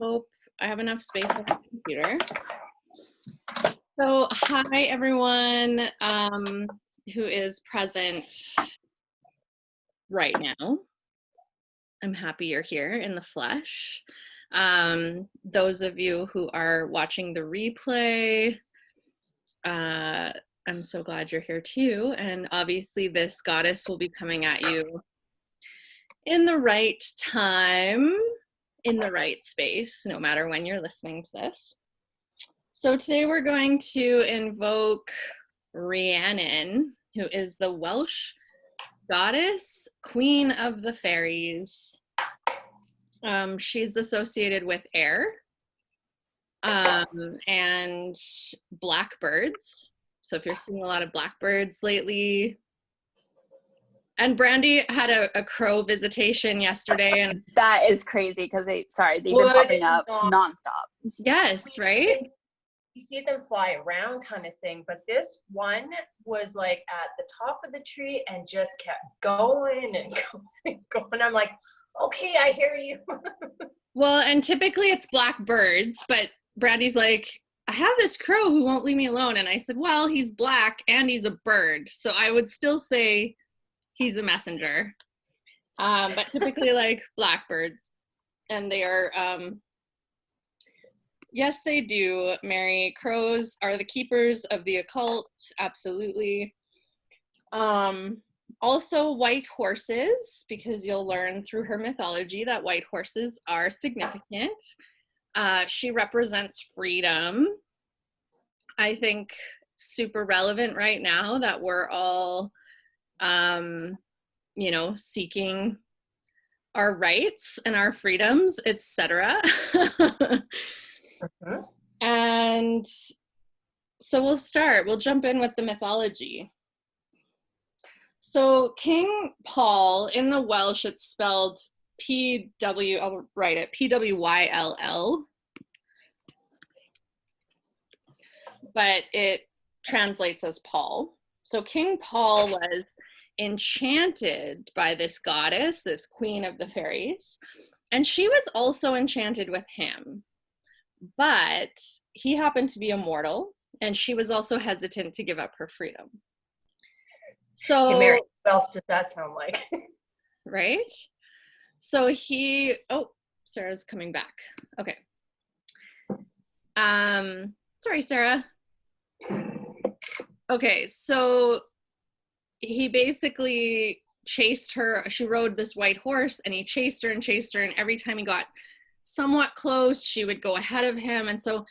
Hope I have enough space on the computer. So, hi everyone who is present right now. I'm happy you're here in the flesh. Those of you who are watching the replay, I'm so glad you're here too. And obviously this goddess will be coming at you in the right time, in the right space, no matter when you're listening to this. So today we're going to invoke Rhiannon, who is the Welsh goddess, queen of the fairies. She's associated with air and blackbirds. So if you're seeing a lot of blackbirds lately, and Brandy had a crow visitation yesterday, and that is crazy because they've been popping up nonstop. Yes, right? You see them fly around kind of thing, but this one was like at the top of the tree and just kept going and going and going. I'm like, okay, I hear you. Well, and typically it's blackbirds, but Brandy's like, I have this crow who won't leave me alone. And I said, well, he's black and he's a bird. So I would still say he's a messenger. But typically like blackbirds. And they are, yes, they do, Mary. Crows are the keepers of the occult. Absolutely. Also white horses, because you'll learn through her mythology that white horses are significant. She represents freedom. I think super relevant right now that we're all, seeking our rights and our freedoms, etc. And so we'll jump in with the mythology. So King Paul, in the Welsh, it's spelled I'll write it, P-W-Y-L-L, but it translates as Paul. So King Paul was enchanted by this goddess, this queen of the fairies, and she was also enchanted with him. But he happened to be immortal, and she was also hesitant to give up her freedom. So, hey Mary, what else does that sound like? Right? So Sarah's coming back. Okay. Sorry, Sarah. Okay, so he basically chased her. She rode this white horse, and he chased her, and every time he got somewhat close, she would go ahead of him. And so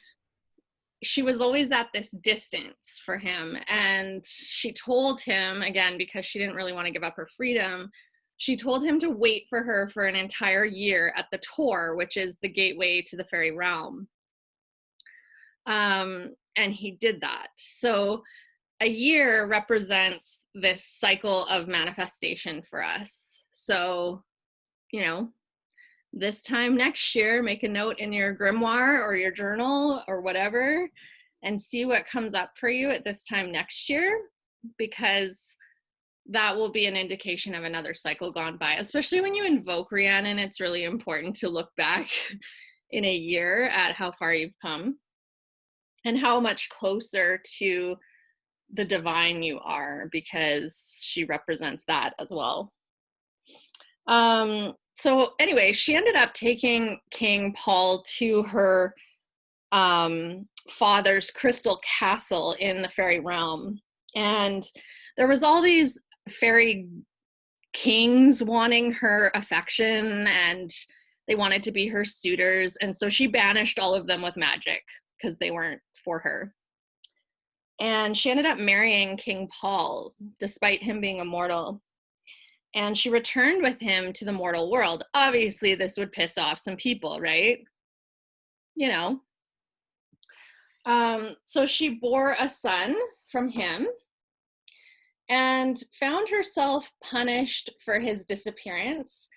she was always at this distance for him. And she told him, again, because she didn't really want to give up her freedom, she told him to wait for her for an entire year at the Tor, which is the gateway to the fairy realm. And he did that. So a year represents this cycle of manifestation for us. So, this time next year, make a note in your grimoire or your journal or whatever, and see what comes up for you at this time next year, because that will be an indication of another cycle gone by. Especially when you invoke Rhiannon, it's really important to look back in a year at how far you've come and how much closer to the divine you are, because she represents that as well. So anyway, she ended up taking King Paul to her father's crystal castle in the fairy realm. And there was all these fairy kings wanting her affection, and they wanted to be her suitors. And so she banished all of them with magic because they weren't for her. And she ended up marrying King Paul, despite him being immortal. And she returned with him to the mortal world. Obviously, this would piss off some people, right? So she bore a son from him and found herself punished for his disappearance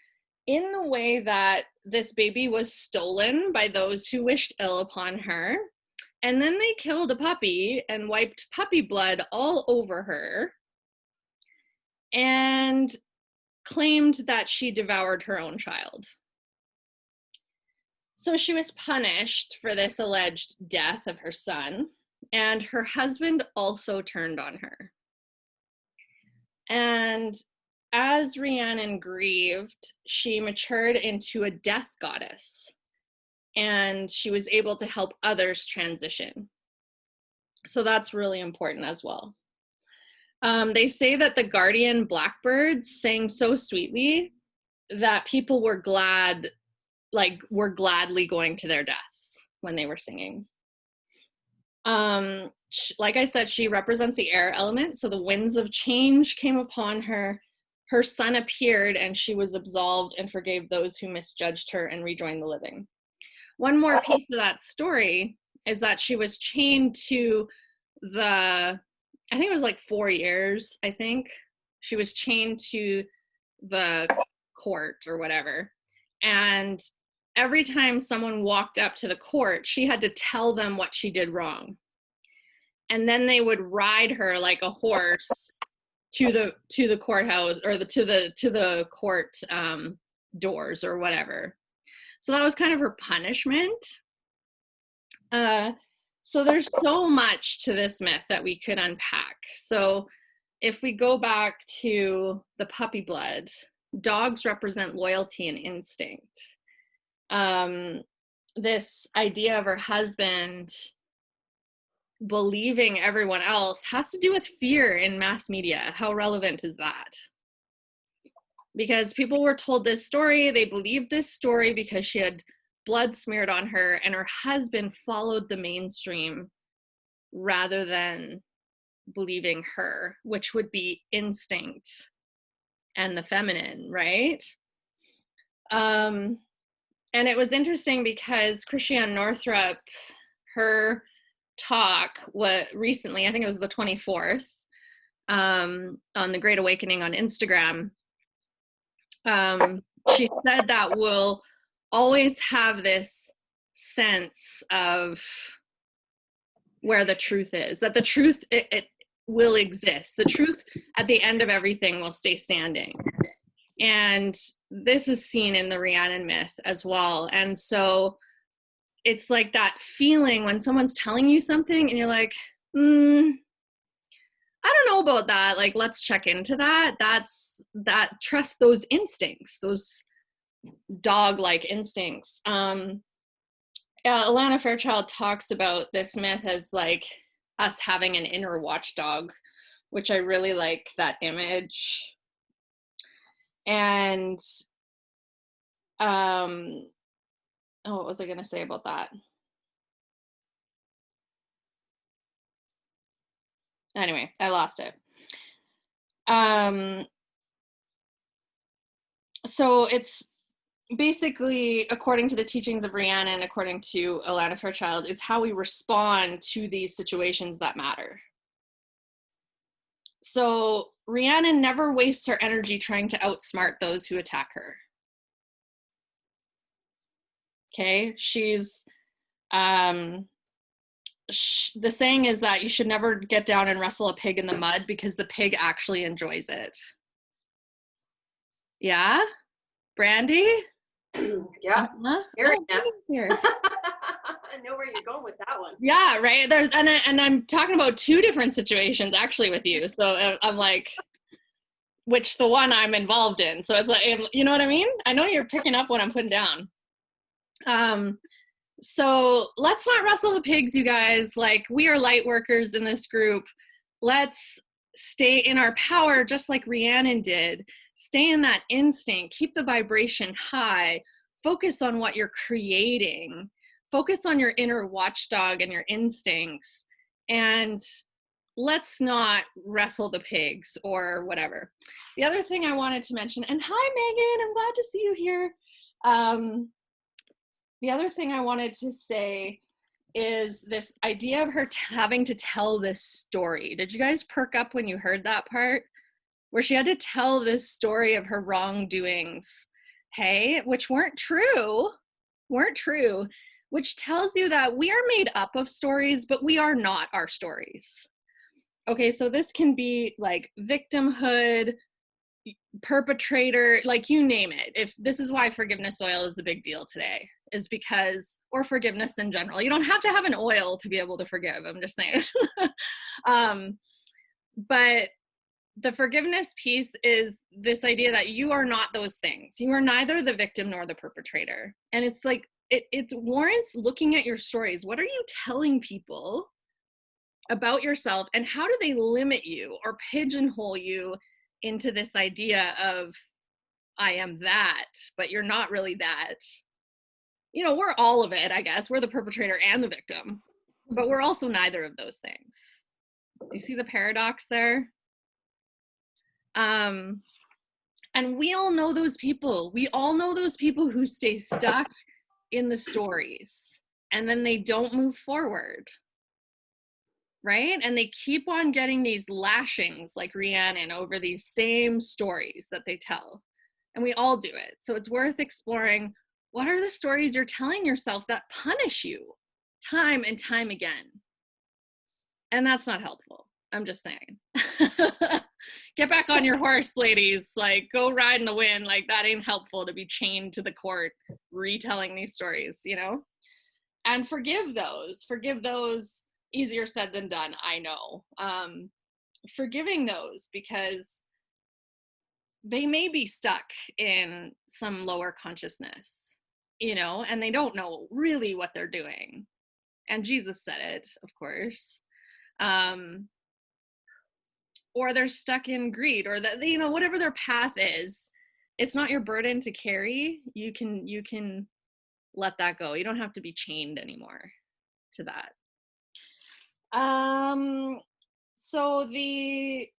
in the way that this baby was stolen by those who wished ill upon her. And then they killed a puppy and wiped puppy blood all over her and claimed that she devoured her own child. So she was punished for this alleged death of her son, and her husband also turned on her. And as Rhiannon grieved, she matured into a death goddess, and she was able to help others transition. So that's really important as well. They say that the guardian blackbirds sang so sweetly that people were glad, like were gladly going to their deaths when they were singing. Like I said, she represents the air element, so the winds of change came upon her. Her son appeared, and she was absolved and forgave those who misjudged her and rejoined the living. One more piece of that story is that she was chained to I think it was like 4 years, I think. She was chained to the court or whatever. And every time someone walked up to the court, she had to tell them what she did wrong. And then they would ride her like a horse to the courthouse, or to the court doors or whatever. So that was kind of her punishment. So there's so much to this myth that we could unpack. So if we go back to the puppy blood, dogs represent loyalty and instinct. This idea of her husband believing everyone else has to do with fear in mass media. How relevant is that? Because people were told this story, they believed this story because she had blood smeared on her, and her husband followed the mainstream rather than believing her, which would be instinct and the feminine, right? And it was interesting because Christiane Northrup, her talk recently, I think it was the 24th, on the Great Awakening on Instagram, she said that we'll always have this sense of where the truth is, that the truth, it will exist. The truth at the end of everything will stay standing. And this is seen in the Rhiannon myth as well. And so it's like that feeling when someone's telling you something and you're like, I don't know about that. Like, let's check into that. Trust those instincts, those dog-like instincts. Alana Fairchild talks about this myth as like us having an inner watchdog, which I really like that image. And what was I going to say about that? Anyway, I lost it. So it's basically, according to the teachings of Rhiannon, according to Alana Fairchild, it's how we respond to these situations that matter. So Rhiannon never wastes her energy trying to outsmart those who attack her. Okay, she's, the saying is that you should never get down and wrestle a pig in the mud because the pig actually enjoys it. Yeah? Brandy? Yeah. Here. I know where you're going with that one. Yeah, right. And I'm talking about 2 different situations actually with you. So I'm like, which the one I'm involved in. So it's like, you know what I mean? I know you're picking up what I'm putting down. So let's not wrestle the pigs, you guys. Like, we are light workers in this group. Let's stay in our power just like Rhiannon did. Stay in that instinct. Keep the vibration high. Focus on what you're creating. Focus on your inner watchdog and your instincts. And let's not wrestle the pigs or whatever. The other thing I wanted to mention, and hi, Megan, I'm glad to see you here. The other thing I wanted to say is this idea of her having to tell this story. Did you guys perk up when you heard that part? Where she had to tell this story of her wrongdoings, hey, which weren't true, which tells you that we are made up of stories, but we are not our stories. Okay, so this can be like victimhood, perpetrator, like you name it. If this is why forgiveness oil is a big deal today. is because, or forgiveness in general, you don't have to have an oil to be able to forgive, I'm just saying. But the forgiveness piece is this idea that you are not those things. You are neither the victim nor the perpetrator. And it's like, it warrants looking at your stories. What are you telling people about yourself, and how do they limit you or pigeonhole you into this idea of, I am that, but you're not really that? You know, we're all of it, I guess. We're the perpetrator and the victim, but we're also neither of those things. You see the paradox there? And we all know those people. We all know those people who stay stuck in the stories and then they don't move forward, right? And they keep on getting these lashings like Rhiannon over these same stories that they tell. And we all do it. So it's worth exploring, what are the stories you're telling yourself that punish you time and time again? And that's not helpful. I'm just saying. Get back on your horse, ladies. Like, go ride in the wind. Like, that ain't helpful to be chained to the court retelling these stories, you know? And forgive those. Forgive those. Easier said than done, I know. Forgiving those, because they may be stuck in some lower consciousness, you know, and they don't know really what they're doing. And Jesus said it, of course. Or they're stuck in greed, or that, you know, whatever their path is, it's not your burden to carry. You can let that go. You don't have to be chained anymore to that. So the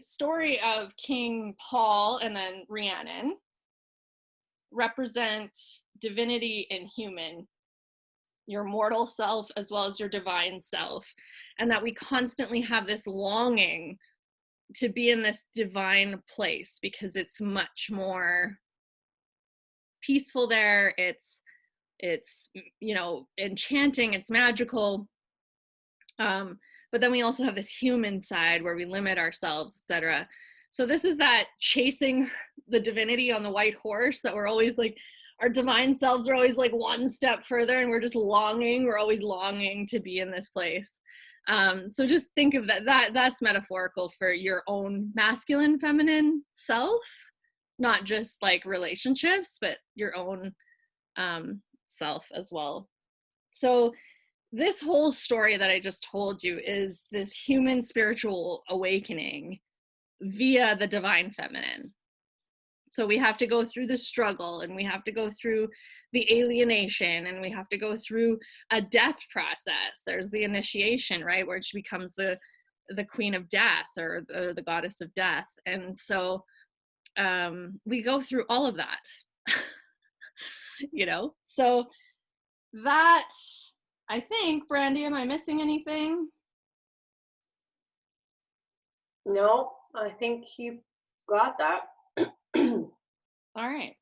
story of King Paul and then Rhiannon represent divinity and human, your mortal self as well as your divine self, and that we constantly have this longing to be in this divine place because it's much more peaceful there. It's you know, enchanting, it's magical. But then we also have this human side where we limit ourselves, etc. So this is that chasing the divinity on the white horse, that we're always like, our divine selves are always like one step further, and we're just longing, we're always longing to be in this place. So just think of that's metaphorical for your own masculine, feminine self, not just like relationships, but your own self as well. So this whole story that I just told you is this human spiritual awakening via the divine feminine. So we have to go through the struggle, and we have to go through the alienation, and we have to go through a death process. There's the initiation, right, where she becomes the queen of death, or the goddess of death. And so we go through all of that, you know? So that, I think, Brandy, am I missing anything? No, I think you got that. All right.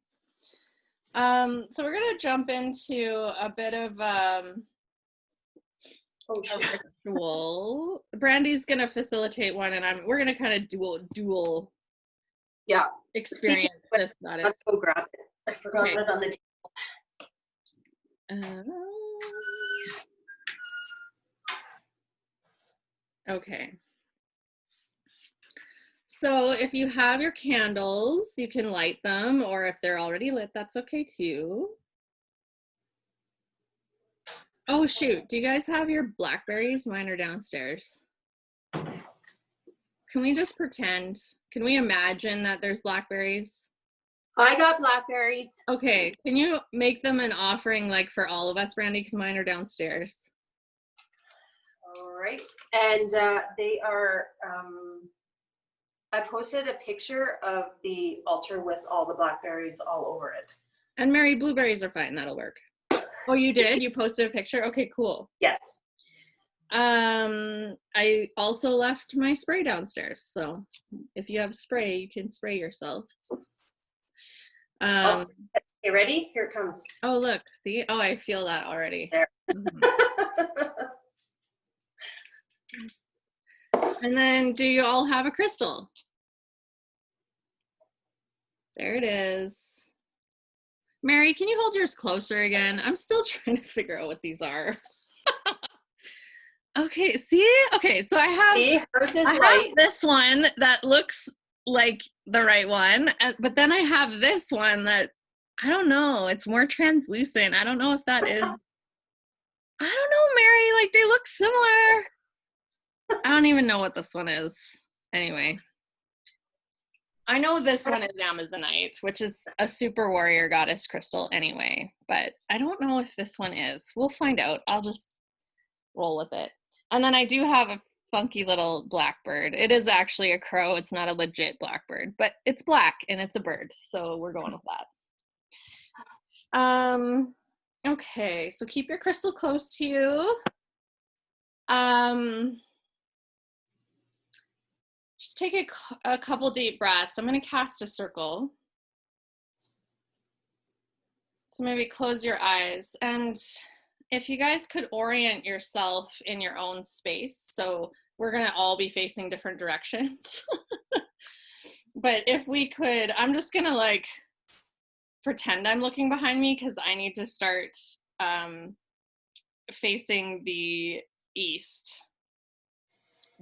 So we're gonna jump into a bit of a ritual. Brandy's gonna facilitate one, and we're gonna kind of dual experience this goddess. Let's go grab it. I forgot it on the table. Okay. So if you have your candles, you can light them, or if they're already lit, that's okay too. Oh shoot, do you guys have your blackberries? Mine are downstairs. Can we just pretend? Can we imagine that there's blackberries? I got blackberries. Okay, can you make them an offering like for all of us, Brandy, because mine are downstairs. All right, and they are, I posted a picture of the altar with all the blackberries all over it. And Mary, blueberries are fine, that'll work. Oh, you did? You posted a picture? Okay, cool. Yes. I also left my spray downstairs, so if you have spray, you can spray yourself. Okay, ready? Here it comes. Oh, look, see? Oh, I feel that already. There. And then, do you all have a crystal? There it is. Mary, can you hold yours closer again? I'm still trying to figure out what these are. Okay, see? Okay, so See, hers is I have light. this one that looks like the right one, but then I have this one that, I don't know, it's more translucent. I don't know if that is, I don't know, Mary, like they look similar. I don't even know what this one is. Anyway, I know this one is Amazonite, which is a super warrior goddess crystal anyway, but I don't know if this one is. We'll find out. I'll just roll with it. And then I do have a funky little blackbird. It is actually a crow. It's not a legit blackbird, but it's black and it's a bird. So we're going with that. Okay, so keep your crystal close to you. Just take a couple deep breaths. I'm going to cast a circle. So maybe close your eyes. And if you guys could orient yourself in your own space, so we're going to all be facing different directions. But if we could, I'm just going to like pretend I'm looking behind me because I need to start facing the east.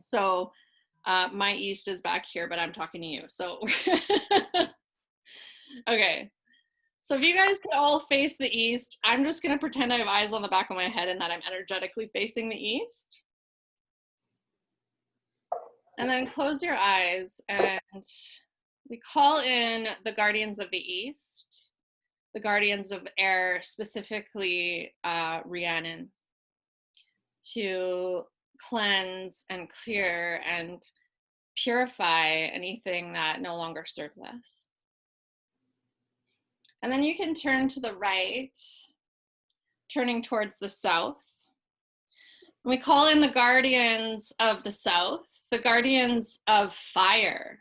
So my east is back here, but I'm talking to you. So, okay. So if you guys could all face the east, I'm just going to pretend I have eyes on the back of my head and that I'm energetically facing the east. And then close your eyes and we call in the guardians of the east, the guardians of air, specifically Rhiannon, to cleanse and clear and purify anything that no longer serves us. And then you can turn to the right, turning towards the south. We call in the guardians of the south, the guardians of fire.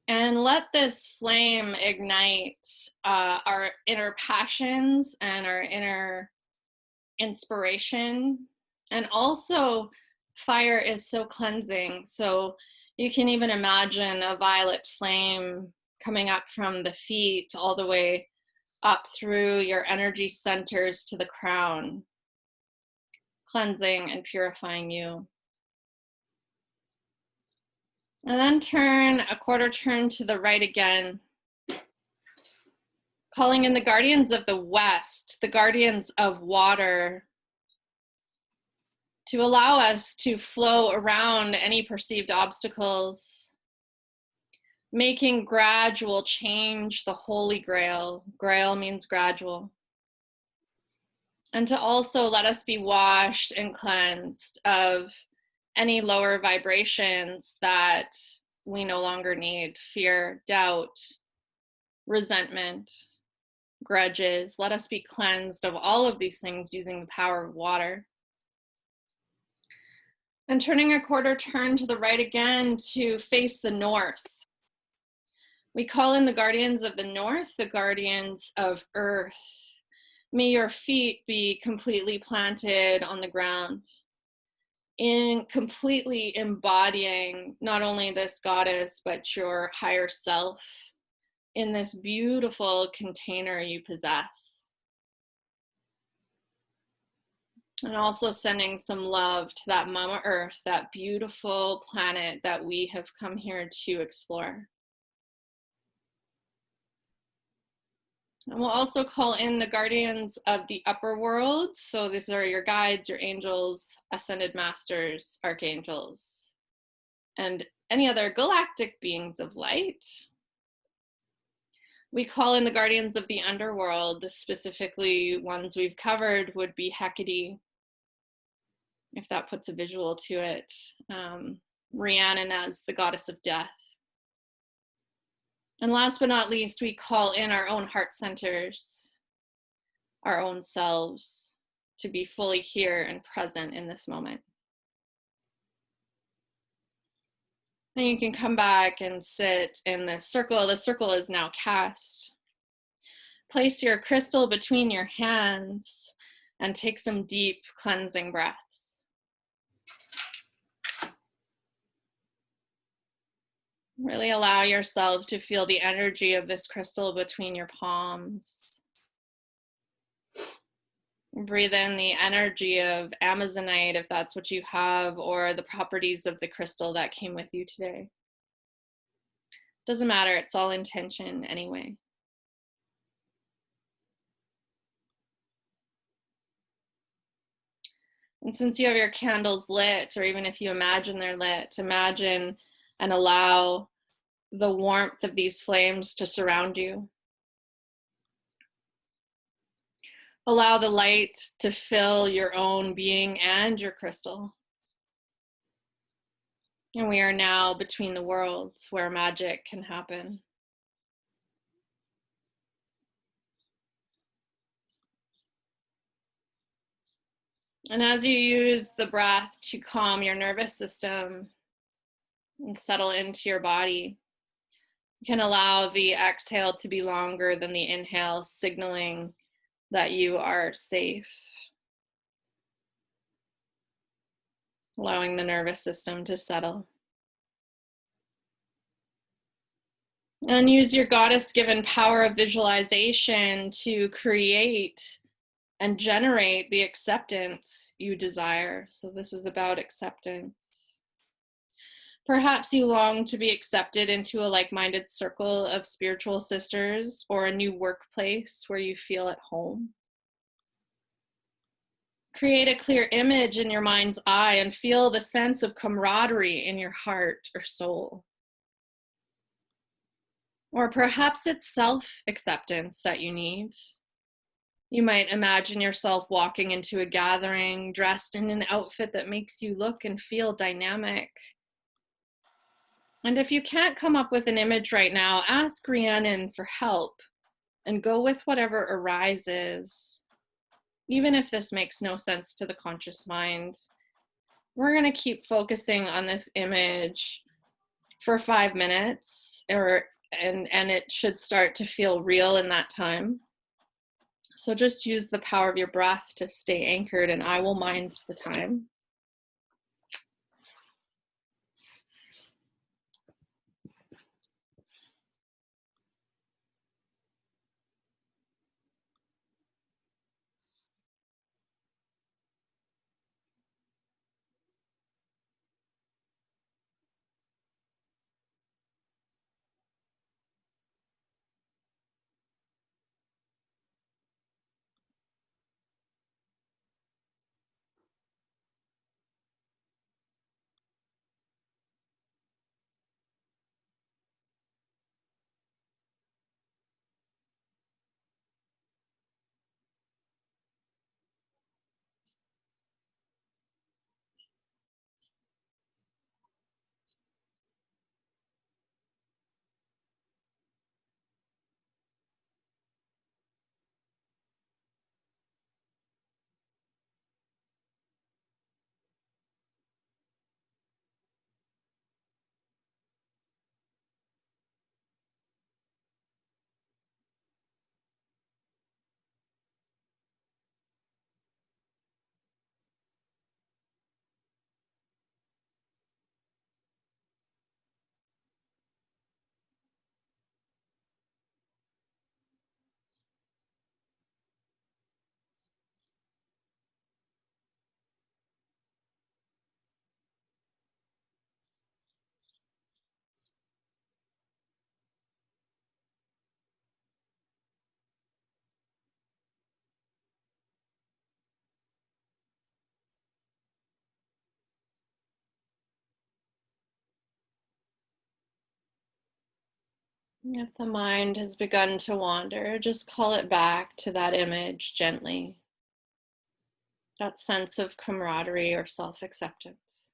And let this flame ignite our inner passions and our inner inspiration. And also, fire is so cleansing. So you can even imagine a violet flame coming up from the feet all the way up through your energy centers to the crown, cleansing and purifying you. And then turn a quarter turn to the right again, calling in the guardians of the west, the guardians of water, to allow us to flow around any perceived obstacles, making gradual change the holy grail. Grail means gradual. And to also let us be washed and cleansed of any lower vibrations that we no longer need: fear, doubt, resentment, grudges. Let us be cleansed of all of these things using the power of water. And turning a quarter turn to the right again to face the north. We call in the guardians of the north, the guardians of earth. May your feet be completely planted on the ground, in completely embodying not only this goddess, but your higher self in this beautiful container you possess. And also sending some love to that Mama Earth, that beautiful planet that we have come here to explore. And we'll also call in the guardians of the upper world. So these are your guides, your angels, ascended masters, archangels, and any other galactic beings of light. We call in the guardians of the underworld. Specifically, ones we've covered would be Hecate, if that puts a visual to it. Rhiannon as the goddess of death. And last but not least, we call in our own heart centers, our own selves, to be fully here and present in this moment. And you can come back and sit in this circle. The circle is now cast. Place your crystal between your hands and take some deep cleansing breaths. Really allow yourself to feel the energy of this crystal between your palms. Breathe in the energy of Amazonite, if that's what you have, or the properties of the crystal that came with you today. Doesn't matter, it's all intention anyway. And since you have your candles lit, or even if you imagine they're lit, imagine and allow the warmth of these flames to surround you. Allow the light to fill your own being and your crystal. And we are now between the worlds where magic can happen. And as you use the breath to calm your nervous system and settle into your body, you can allow the exhale to be longer than the inhale, signaling that you are safe. Allowing the nervous system to settle. And use your goddess-given power of visualization to create and generate the acceptance you desire. So this is about acceptance. Perhaps you long to be accepted into a like-minded circle of spiritual sisters, or a new workplace where you feel at home. Create a clear image in your mind's eye and feel the sense of camaraderie in your heart or soul. Or perhaps it's self-acceptance that you need. You might imagine yourself walking into a gathering, dressed in an outfit that makes you look and feel dynamic. And if you can't come up with an image right now, ask Rhiannon for help and go with whatever arises. Even if this makes no sense to the conscious mind, we're going to keep focusing on this image for 5 minutes, and it should start to feel real in that time. So just use the power of your breath to stay anchored, and I will mind the time. If the mind has begun to wander, just call it back to that image gently. That sense of camaraderie or self-acceptance.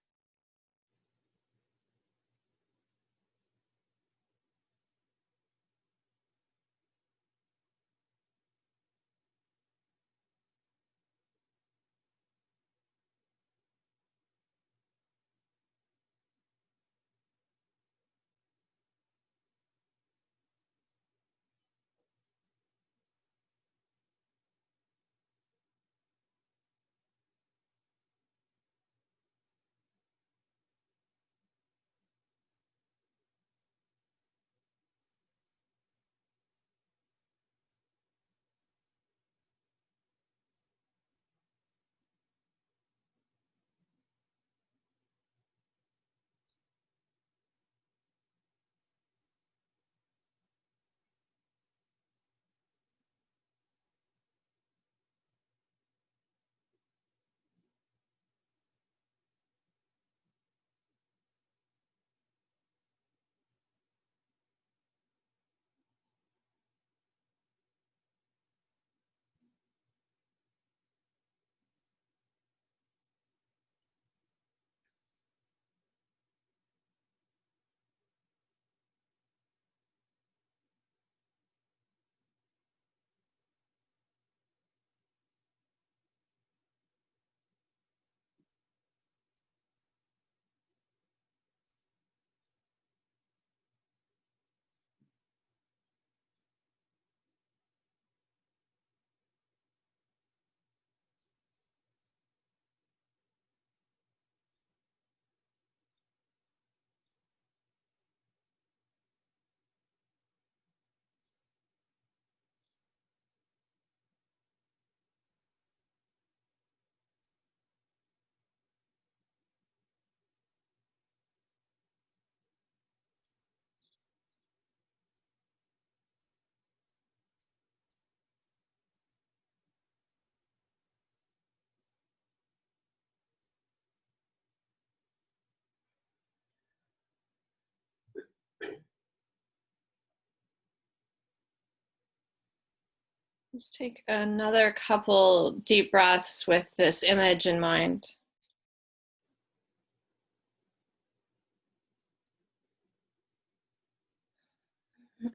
Just take another couple deep breaths with this image in mind.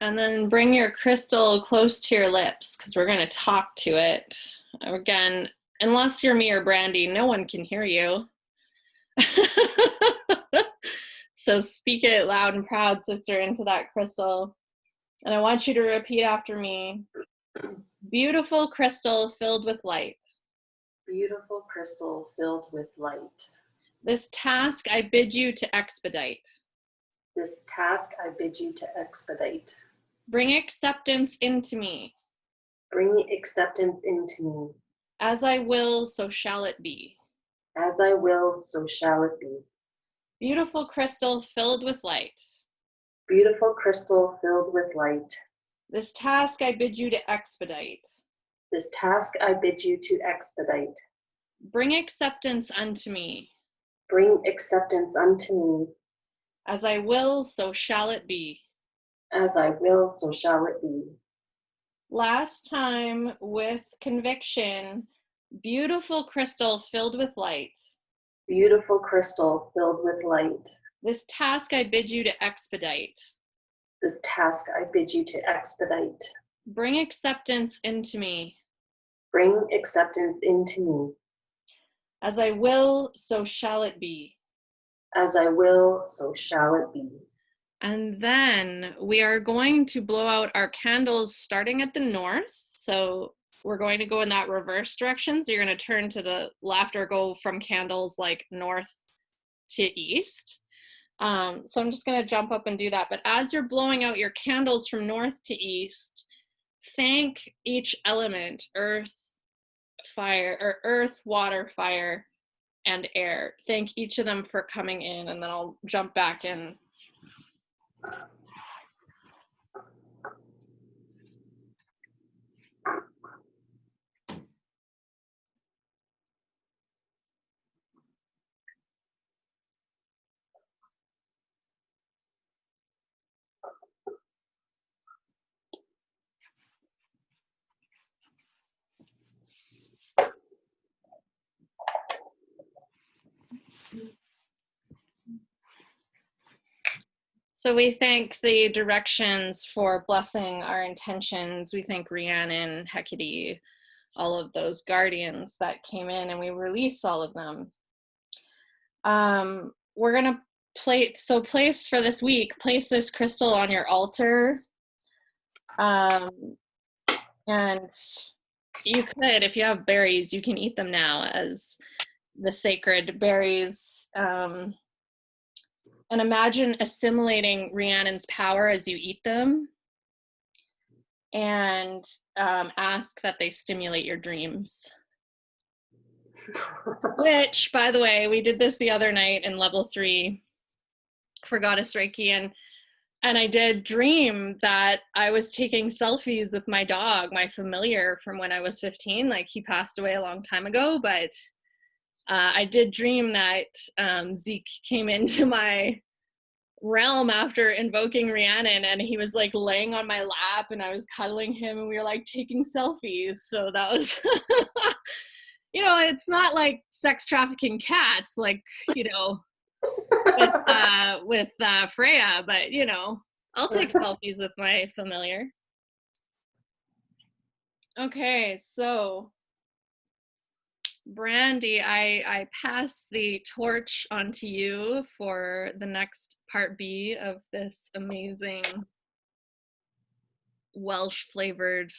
And then bring your crystal close to your lips because we're going to talk to it. Again, unless you're me or Brandy, no one can hear you. So speak it loud and proud, sister, into that crystal. And I want you to repeat after me. Beautiful crystal filled with light. Beautiful crystal filled with light. This task I bid you to expedite. This task I bid you to expedite. Bring acceptance into me. Bring acceptance into me. As I will, so shall it be. As I will, so shall it be. Beautiful crystal filled with light. Beautiful crystal filled with light. This task I bid you to expedite. This task I bid you to expedite. Bring acceptance unto me. Bring acceptance unto me. As I will, so shall it be. As I will, so shall it be. Last time with conviction, beautiful crystal filled with light. Beautiful crystal filled with light. This task I bid you to expedite. This task I bid you to expedite. Bring acceptance into me. Bring acceptance into me. As I will, so shall it be. As I will, so shall it be. And then we are going to blow out our candles starting at the north. So we're going to go in that reverse direction. So you're going to turn to the left or go from candles like north to east. So I'm just going to jump up and do that. But as you're blowing out your candles from north to east, thank each element, earth, fire, or earth, water, fire, and air. Thank each of them for coming in, and then I'll jump back in. So we thank the directions for blessing our intentions. We thank Rhiannon, Hecate, all of those guardians that came in, and we release all of them. We're going to place for this week, place this crystal on your altar. And you could, if you have berries, you can eat them now as the sacred berries. And imagine assimilating Rhiannon's power as you eat them, and ask that they stimulate your dreams. Which, by the way, we did this the other night in level 3 for Goddess Reiki, and I did dream that I was taking selfies with my dog, my familiar from when I was 15. Like, he passed away a long time ago, but I did dream that Zeke came into my realm after invoking Rhiannon, and he was like laying on my lap and I was cuddling him and we were like taking selfies. So that was you know, it's not like sex trafficking cats, like, you know, with Freya, but you know, I'll take selfies with my familiar. Okay, so Brandy, I pass the torch onto you for the next part B of this amazing Welsh flavored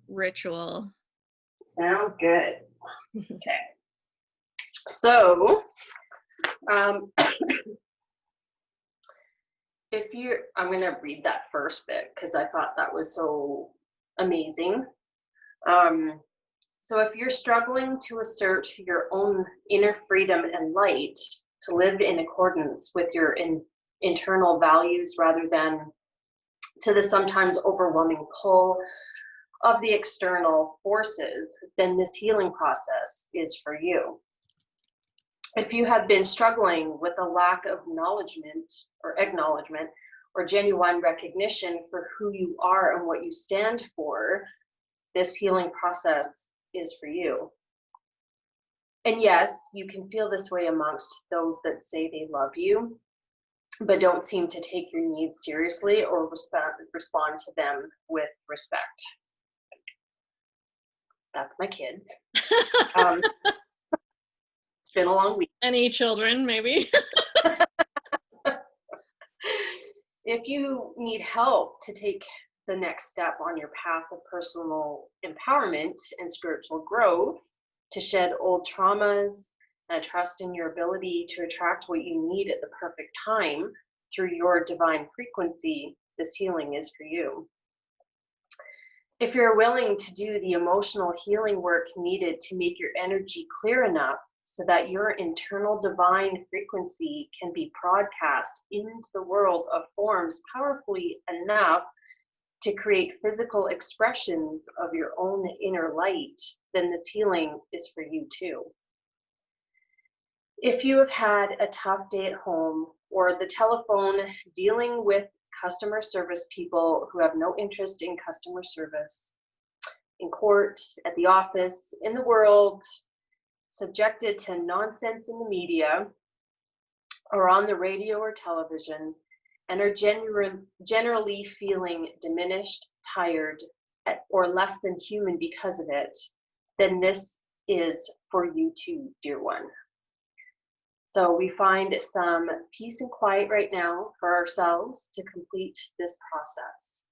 ritual. Sound good. Okay. So, I'm going to read that first bit because I thought that was so amazing. So if you're struggling to assert your own inner freedom and light to live in accordance with your internal values rather than to the sometimes overwhelming pull of the external forces, then this healing process is for you. If you have been struggling with a lack of acknowledgement or genuine recognition for who you are and what you stand for, this healing process is for you. And yes, you can feel this way amongst those that say they love you, but don't seem to take your needs seriously or respond to them with respect. That's my kids. It's been a long week. Any children, maybe? If you need help to take the next step on your path of personal empowerment and spiritual growth, to shed old traumas and trust in your ability to attract what you need at the perfect time through your divine frequency, this healing is for you. If you're willing to do the emotional healing work needed to make your energy clear enough so that your internal divine frequency can be broadcast into the world of forms powerfully enough to create physical expressions of your own inner light, then this healing is for you too. If you have had a tough day at home or the telephone dealing with customer service people who have no interest in customer service, in court, at the office, in the world, subjected to nonsense in the media, or on the radio or television, and are generally feeling diminished, tired, or less than human because of it, then this is for you too, dear one. So we find some peace and quiet right now for ourselves to complete this process.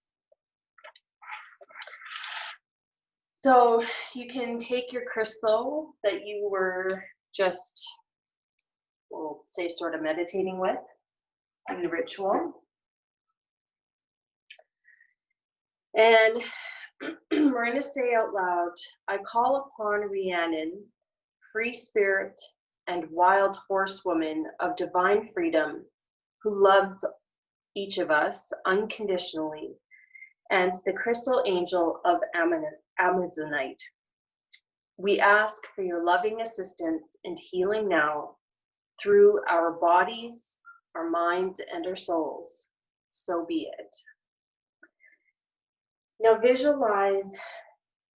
So you can take your crystal that you were just, we'll say, sort of meditating with in the ritual. And we're going to say out loud, I call upon Rhiannon, free spirit and wild horsewoman of divine freedom, who loves each of us unconditionally, and the crystal angel of Amazonite. We ask for your loving assistance and healing now through our bodies, our minds, and our souls. So be it. Now visualize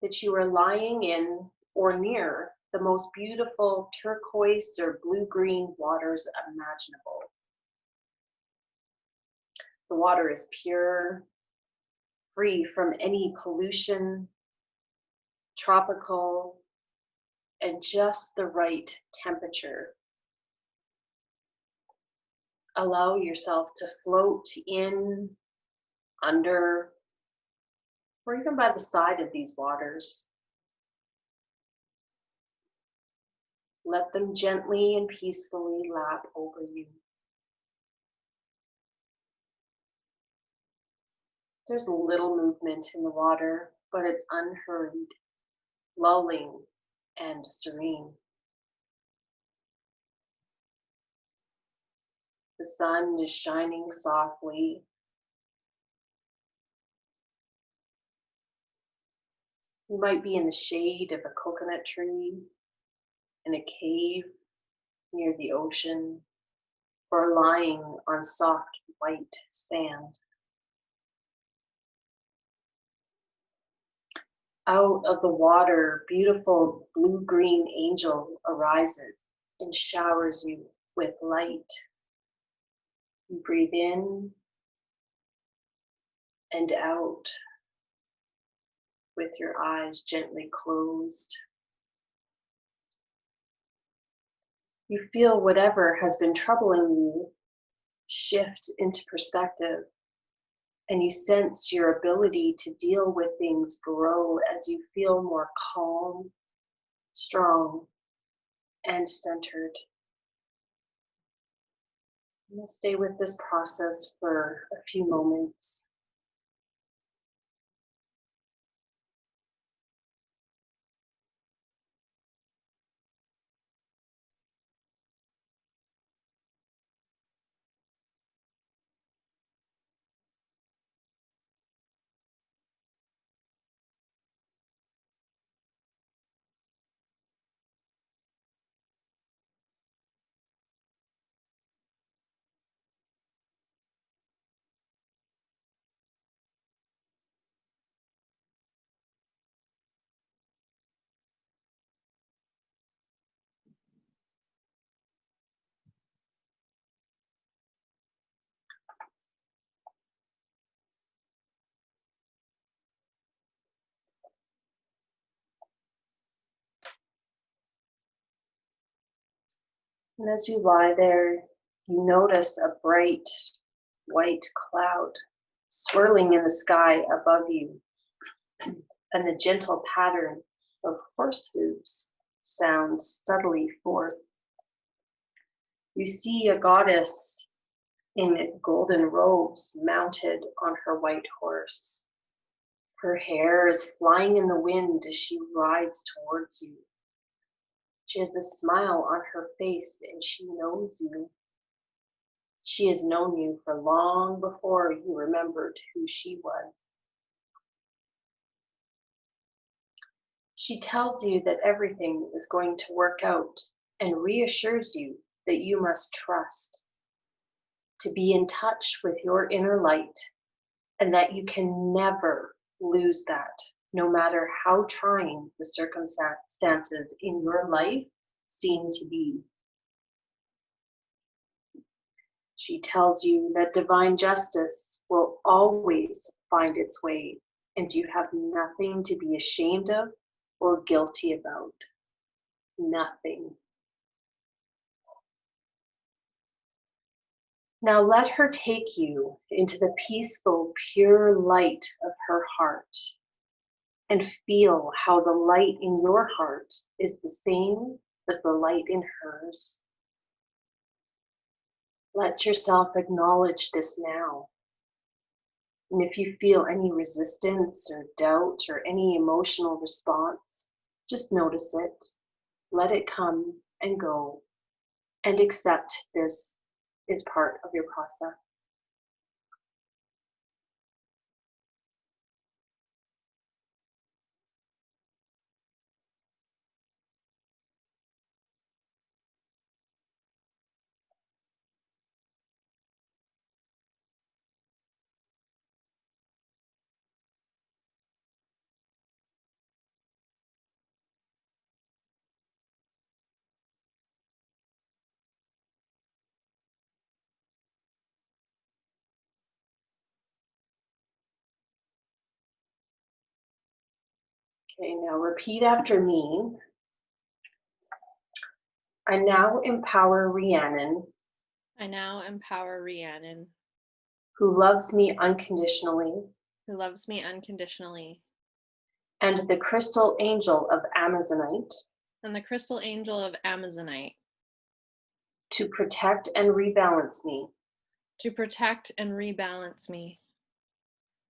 that you are lying in or near the most beautiful turquoise or blue-green waters imaginable. The water is pure, free from any pollution, tropical, and just the right temperature. Allow yourself to float in, under, or even by the side of these waters. Let them gently and peacefully lap over you. There's a little movement in the water, but it's unhurried, lulling, and serene. The sun is shining softly. You might be in the shade of a coconut tree, in a cave near the ocean, or lying on soft white sand. Out of the water, beautiful blue-green angel arises and showers you with light. You breathe in and out with your eyes gently closed. You feel whatever has been troubling you shift into perspective, and you sense your ability to deal with things grow as you feel more calm, strong, and centered. We'll stay with this process for a few moments. And as you lie there, you notice a bright white cloud swirling in the sky above you, and the gentle pattern of horse hooves sounds subtly forth. You see a goddess in golden robes mounted on her white horse. Her hair is flying in the wind as she rides towards you. She has a smile on her face and she knows you. She has known you for long before you remembered who she was. She tells you that everything is going to work out and reassures you that you must trust, to be in touch with your inner light, and that you can never lose that, no matter how trying the circumstances in your life seem to be. She tells you that divine justice will always find its way, and you have nothing to be ashamed of or guilty about. Nothing. Now let her take you into the peaceful, pure light of her heart, and feel how the light in your heart is the same as the light in hers. Let yourself acknowledge this now. And if you feel any resistance or doubt or any emotional response, just notice it, let it come and go, and accept this is part of your process. Okay, now repeat after me. I now empower Rhiannon, I now empower Rhiannon, who loves me unconditionally, who loves me unconditionally, and the crystal angel of Amazonite, and the crystal angel of Amazonite, to protect and rebalance me, to protect and rebalance me,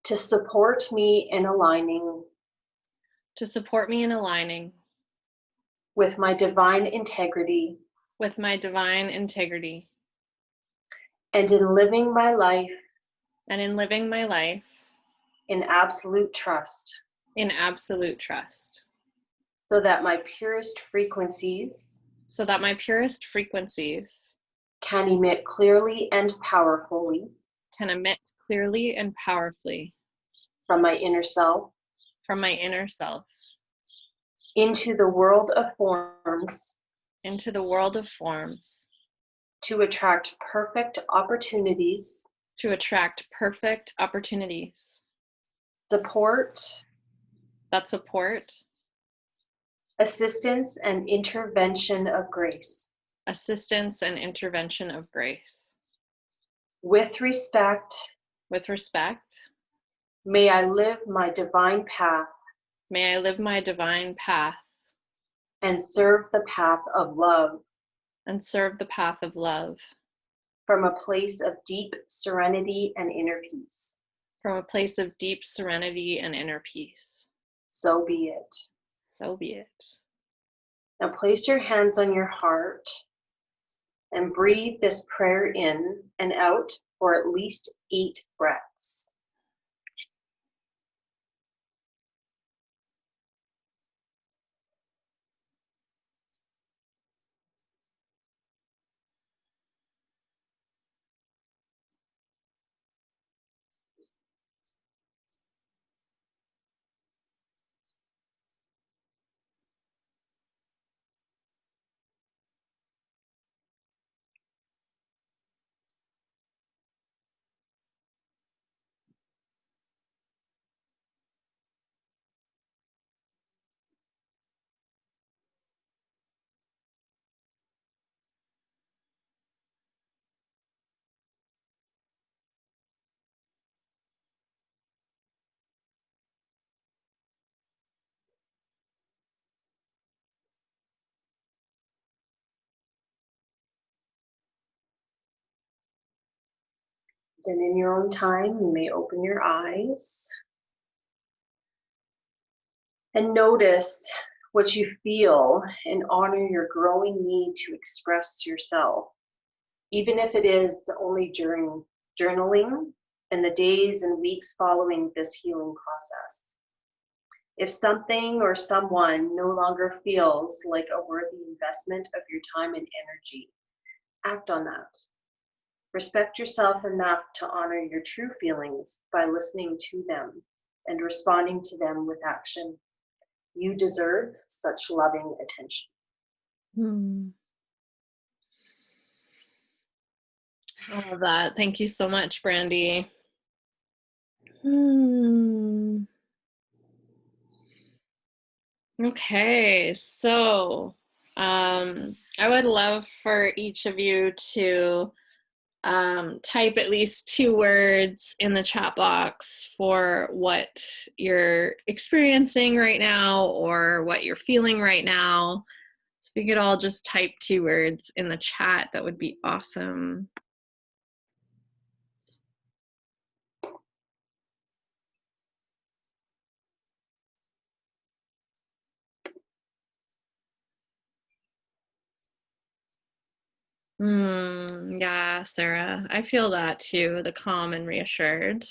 to support me in aligning to support me in aligning with my divine integrity with my divine integrity, and in living my life and in living my life in absolute trust, in absolute trust, so that my purest frequencies so that my purest frequencies can emit clearly and powerfully can emit clearly and powerfully from my inner self from my inner self into the world of forms into the world of forms to attract perfect opportunities, to attract perfect opportunities support, that support, assistance, and intervention of grace. assistance, and intervention of grace. With respect, With respect, may I live my divine path may I live my divine path and serve the path of love and serve the path of love from a place of deep serenity and inner peace. from a place of deep serenity and inner peace. So be it. So be it. Now place your hands on your heart and breathe this prayer in and out for at least 8 breaths. And in your own time, you may open your eyes and notice what you feel and honor your growing need to express yourself, even if it is only during journaling and the days and weeks following this healing process. If something or someone no longer feels like a worthy investment of your time and energy, act on that. Respect yourself enough to honor your true feelings by listening to them and responding to them with action. You deserve such loving attention. I love that. Thank you so much, Brandy. Okay, so I would love for each of you to type at least 2 words in the chat box for what you're experiencing right now or what you're feeling right now. So if we could all just type 2 words in the chat, that would be awesome. Yeah, Sarah, I feel that too, the calm and reassured.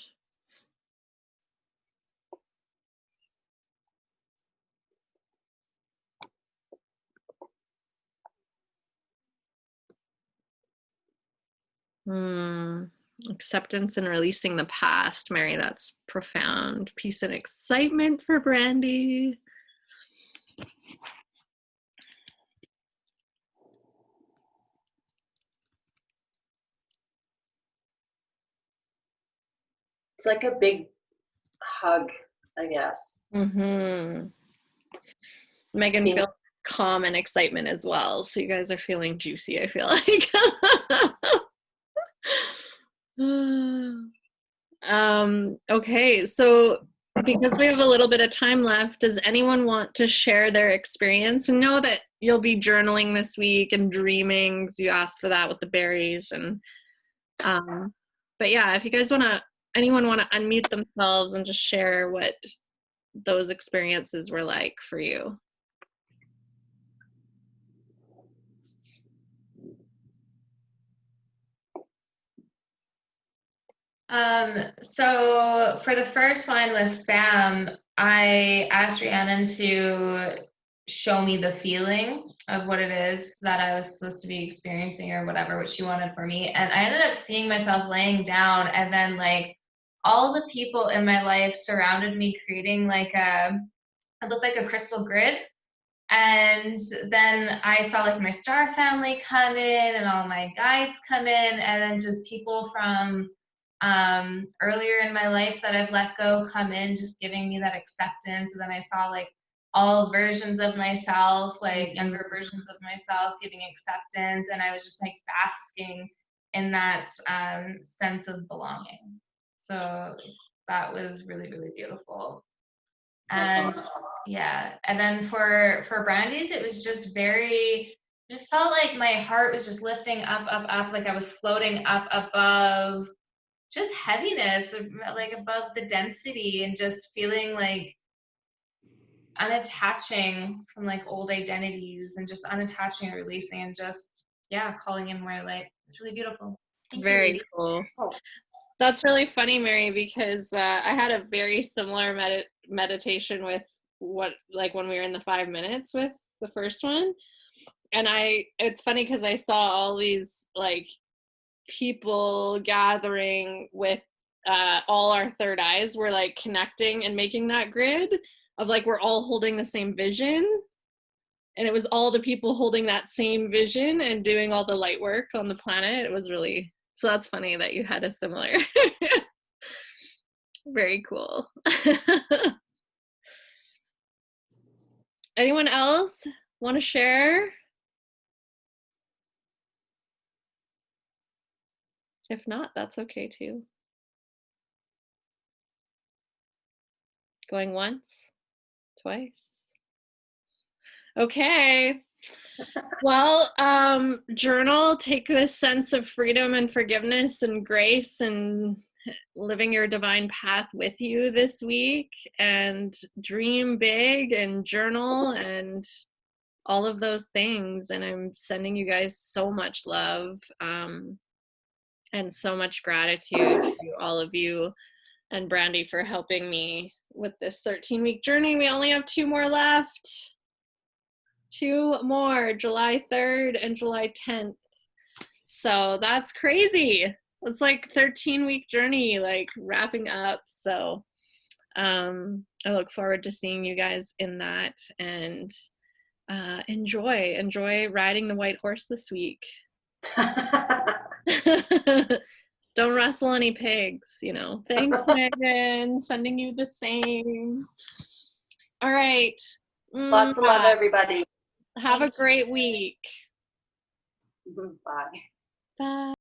Acceptance and releasing the past, Mary, that's profound. Peace and excitement for Brandy. It's like a big hug, I guess. Megan feels calm and excitement as well. So you guys are feeling juicy, I feel like. Okay, so because we have a little bit of time left, does anyone want to share their experience? And know that you'll be journaling this week and dreaming, because you asked for that with the berries. And but yeah, if you guys anyone want to unmute themselves and just share what those experiences were like for you. So for the first one with Sam, I asked Rhiannon to show me the feeling of what it is that I was supposed to be experiencing or whatever, what she wanted for me. And I ended up seeing myself laying down, and then like all the people in my life surrounded me, creating like it looked like a crystal grid. And then I saw like my star family come in and all my guides come in, and then just people from earlier in my life that I've let go come in, just giving me that acceptance. And then I saw like all versions of myself, like younger versions of myself giving acceptance, and I was just like basking in that sense of belonging. So that was really, really beautiful. And yeah, and then for Brandy's, it was just just felt like my heart was just lifting up, like I was floating up above just heaviness, like above the density, and just feeling like unattaching from like old identities, and just unattaching and releasing, and just calling in more light. It's really beautiful. Thank you, Very lady. cool. That's really funny, Mary, because I had a very similar meditation with when we were in the 5 minutes with the first one. And it's funny because I saw all these like people gathering with all our third eyes were like connecting and making that grid of like we're all holding the same vision. And it was all the people holding that same vision and doing all the light work on the planet. It was really, so that's funny that you had a similar. Very cool. Anyone else want to share? If not, that's okay too. Going once, twice. Okay. Well, journal, take this sense of freedom and forgiveness and grace and living your divine path with you this week, and dream big and journal and all of those things. And I'm sending you guys so much love, and so much gratitude to all of you and Brandy for helping me with this 13-week journey. We only have 2 more left. 2 more, July 3rd and July 10th. So that's crazy. It's like 13-week journey, like wrapping up. So I look forward to seeing you guys in that, and enjoy riding the white horse this week. Don't wrestle any pigs, you know. Thanks, Megan. Sending you the same. All right. Lots of love, everybody. Have a great week. Bye. Bye.